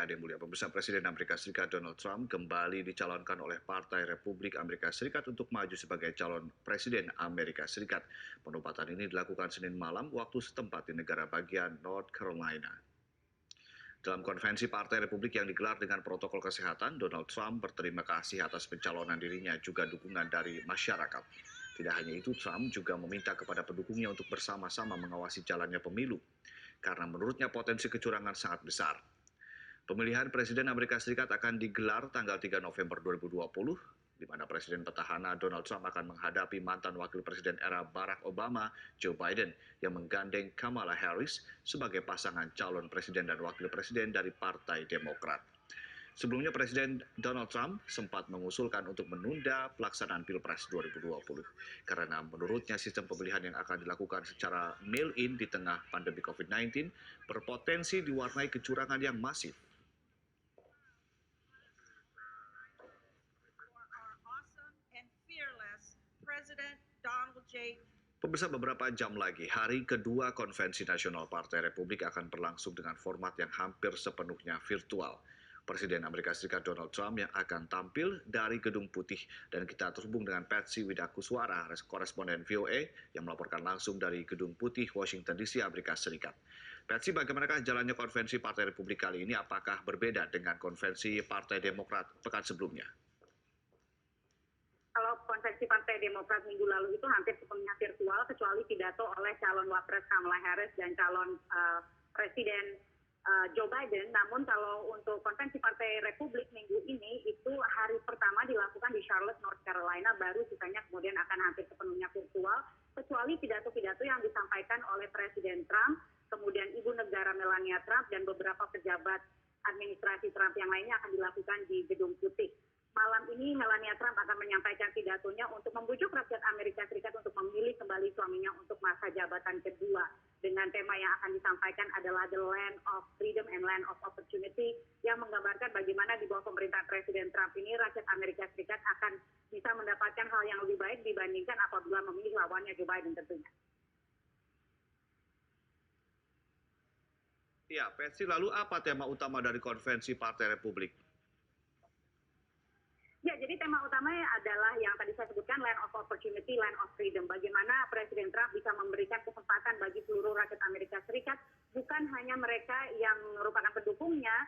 Yang Mulia. Pemirsa, Presiden Amerika Serikat Donald Trump kembali dicalonkan oleh Partai Republik Amerika Serikat untuk maju sebagai calon Presiden Amerika Serikat. Penempatan ini dilakukan Senin malam waktu setempat di negara bagian North Carolina. Dalam konvensi Partai Republik yang digelar dengan protokol kesehatan, Donald Trump berterima kasih atas pencalonan dirinya juga dukungan dari masyarakat. Tidak hanya itu, Trump juga meminta kepada pendukungnya untuk bersama-sama mengawasi jalannya pemilu, karena menurutnya potensi kecurangan sangat besar. Pemilihan Presiden Amerika Serikat akan digelar tanggal 3 November 2020, di mana Presiden petahana Donald Trump akan menghadapi mantan Wakil Presiden era Barack Obama, Joe Biden, yang menggandeng Kamala Harris sebagai pasangan calon Presiden dan Wakil Presiden dari Partai Demokrat. Sebelumnya Presiden Donald Trump sempat mengusulkan untuk menunda pelaksanaan Pilpres 2020 karena menurutnya sistem pemilihan yang akan dilakukan secara mail-in di tengah pandemi COVID-19 berpotensi diwarnai kecurangan yang masif. President Donald J. Pemirsa, beberapa jam lagi, hari kedua Konvensi Nasional Partai Republik akan berlangsung dengan format yang hampir sepenuhnya virtual. Presiden Amerika Serikat Donald Trump yang akan tampil dari Gedung Putih, dan kita terhubung dengan Patsy Widakuswara, koresponden VOA yang melaporkan langsung dari Gedung Putih, Washington DC, Amerika Serikat. Patsy, bagaimanakah jalannya Konvensi Partai Republik kali ini? Apakah berbeda dengan Konvensi Partai Demokrat pekan sebelumnya? Kalau konvensi Partai Demokrat minggu lalu itu hampir sepenuhnya virtual, kecuali pidato oleh calon Wapres Kamala Harris dan calon Presiden Joe Biden. Namun kalau untuk konvensi Partai Republik minggu ini, itu hari pertama dilakukan di Charlotte, North Carolina, baru sisanya kemudian akan hampir sepenuhnya virtual, kecuali pidato-pidato yang disampaikan oleh Presiden Trump, kemudian Ibu Negara Melania Trump, dan beberapa pejabat administrasi Trump yang lainnya akan dilakukan di Gedung Putih. Malam ini Melania Trump akan menyampaikan pidatonya untuk membujuk rakyat Amerika Serikat untuk memilih kembali suaminya untuk masa jabatan kedua. Dengan tema yang akan disampaikan adalah The Land of Freedom and Land of Opportunity, yang menggambarkan bagaimana di bawah pemerintahan Presiden Trump ini rakyat Amerika Serikat akan bisa mendapatkan hal yang lebih baik dibandingkan apabila memilih lawannya Joe Biden tentunya. Ya, Patsy, lalu apa tema utama dari Konvensi Partai Republik? Ya, jadi tema utamanya adalah yang tadi saya sebutkan, Land of Opportunity, Land of Freedom. Bagaimana Presiden Trump bisa memberikan kesempatan bagi seluruh rakyat Amerika Serikat, bukan hanya mereka yang merupakan pendukungnya,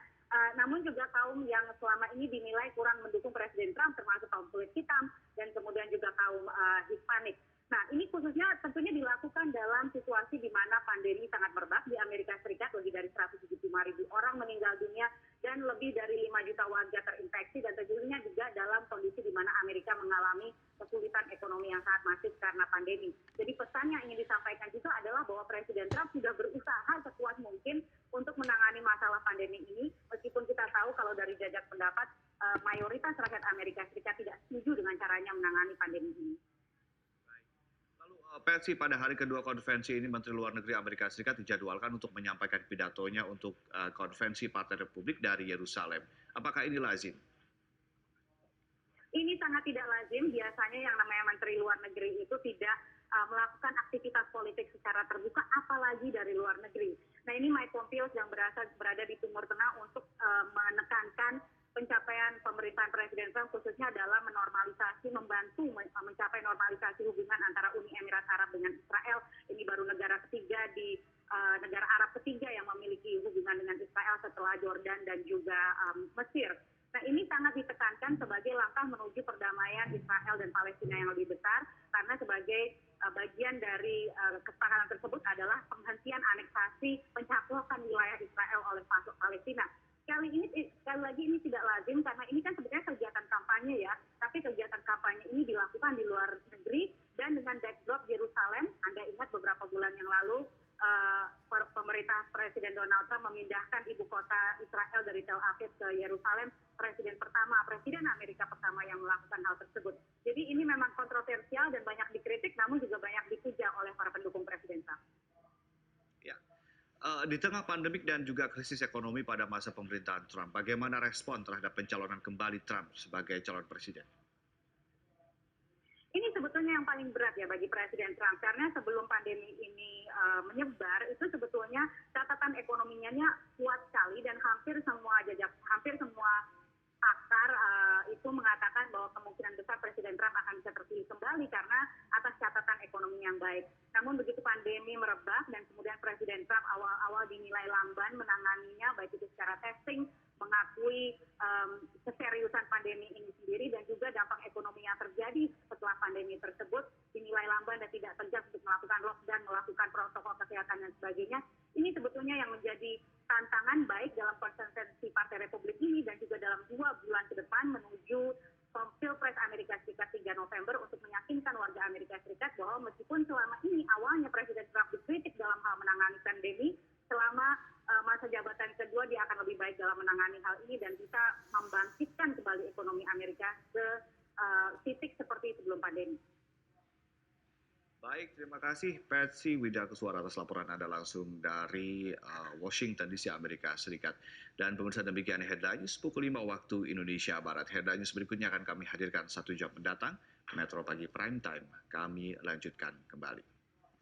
namun juga kaum yang selama ini dinilai kurang mendukung Presiden Trump, termasuk kaum kulit hitam dan kemudian juga kaum Hispanik. Nah, ini khususnya tentunya dilakukan dalam situasi di mana pandemi sangat merebak di Amerika Serikat, lebih dari 175.000 orang meninggal dunia dan lebih dari 5 juta warga terinfeksi, dan tentunya juga dalam kondisi di mana Amerika mengalami kesulitan ekonomi yang sangat masif karena pandemi. Jadi pesan yang ingin disampaikan juga adalah bahwa Presiden Trump sudah berusaha sekuat mungkin untuk menangani masalah pandemi ini, meskipun kita tahu kalau dari jajak pendapat mayoritas rakyat Amerika Serikat tidak setuju dengan caranya menangani pandemi ini. Patsy, pada hari kedua konvensi ini Menteri Luar Negeri Amerika Serikat dijadwalkan untuk menyampaikan pidatonya untuk konvensi Partai Republik dari Yerusalem. Apakah ini lazim? Ini sangat tidak lazim. Biasanya yang namanya Menteri Luar Negeri itu tidak melakukan aktivitas politik secara terbuka, apalagi dari luar negeri. Nah, ini Mike Pompeo yang berada di Timur Tengah untuk menekankan pencapaian pemerintahan Presiden Trump, khususnya dalam membantu mencapai normalisasi hubungan antara Uni Emirat Arab dengan Israel. Ini baru negara ketiga negara Arab ketiga yang memiliki hubungan dengan Israel setelah Jordan dan juga Mesir. Nah, ini sangat ditekankan sebagai langkah menuju perdamaian Israel dan Palestina yang lebih besar, karena sebagai bagian dari kesepakatan tersebut adalah penghentian aneksasi pencaplokan wilayah Israel oleh Palestina. Sekali lagi ini tidak lazim, karena ini kan sebenarnya kegiatan kampanye ya, tapi kegiatan kampanye ini dilakukan di luar negeri dan dengan backdrop Yerusalem. Anda ingat beberapa bulan yang lalu pemerintah Presiden Donald Trump memindahkan ibu kota Israel dari Tel Aviv ke Yerusalem, Presiden Amerika pertama yang melakukan hal tersebut. Jadi ini memang kontroversial dan banyak dikritik, namun juga banyak dipuja oleh para pendukung Presiden Trump. Ya. Di tengah pandemik dan juga krisis ekonomi pada masa pemerintahan Trump, bagaimana respon terhadap pencalonan kembali Trump sebagai calon presiden? Ini sebetulnya yang paling berat ya bagi Presiden Trump, karena sebelum pandemi ini menyebar, itu sebetulnya catatan ekonominya kuat sekali dan hampir semua jajak testing, mengakui keseriusan pandemi ini sendiri dan juga dampak ekonomi yang terjadi setelah pandemi tersebut dinilai lamban dan tidak tegas untuk melakukan lockdown, melakukan protokol kesehatan dan sebagainya. Ini sebetulnya yang menjadi tantangan baik dalam konsistensi Partai Republik ini dan juga dalam 2 bulan ke depan menuju Pilpres Amerika Serikat 3 November untuk meyakinkan warga Amerika Serikat bahwa meskipun selama ini awalnya Presiden Trump dikritik dalam hal menangani pandemi, selama masa jabatan kedua dia akan lebih baik dalam menangani hal ini dan bisa membangkitkan kembali ekonomi Amerika ke titik seperti sebelum pandemi. Baik, terima kasih Patsy Widakuswara atas laporan Anda langsung dari Washington DC, Amerika Serikat. Dan pemirsa, demikian Headline News pukul 5 waktu Indonesia Barat. Headline News berikutnya akan kami hadirkan 1 jam mendatang. Metro Pagi Prime Time. Kami lanjutkan kembali.